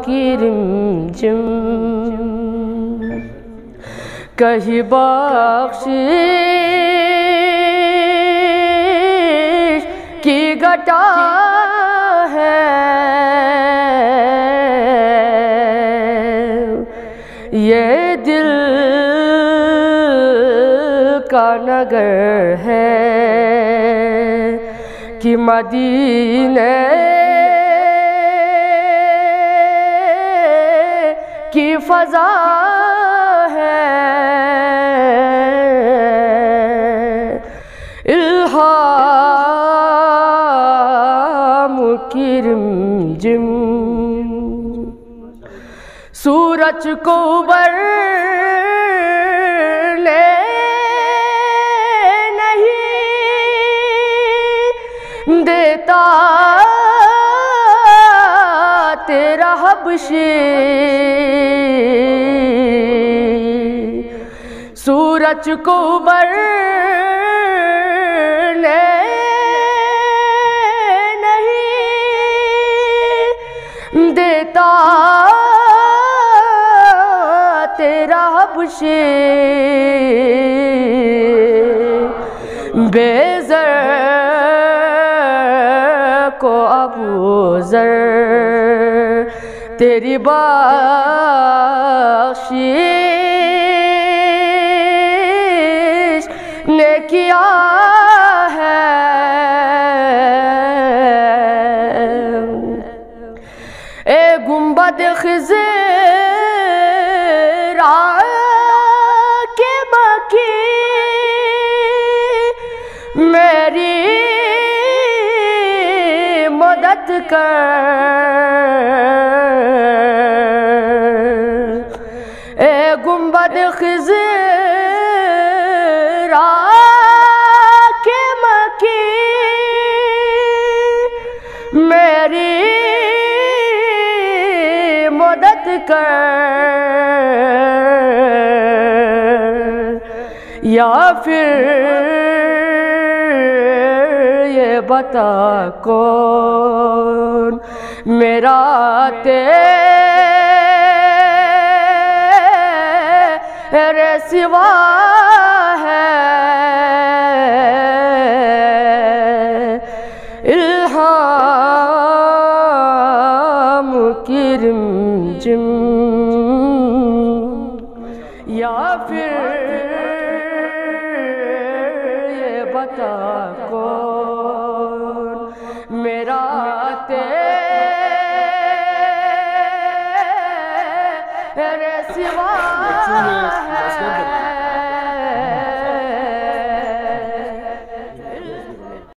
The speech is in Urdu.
کی رمجم کہیں بخشش کی گھٹا ہے یہ دل کا نگر ہے کہ مدینے کی فضا ہے الہام کی رمجم سورج کو ابھرنے نہیں دیتا تیرا حبشی سورج کو ابھرنے نہیں دیتا تیرا حبشی بے زر کو ابو ذر تیری بخشش نے کیا ہے اے گنبد خضرا کے مکی میری مدد کر اے گنبد خضرا کے مکی میری مدد کر یا پھر یہ بتا کون میرا تیرے سوا ہے الہام کی رمجم یا پھر یہ بتا کون میرا تیرے سوا ہے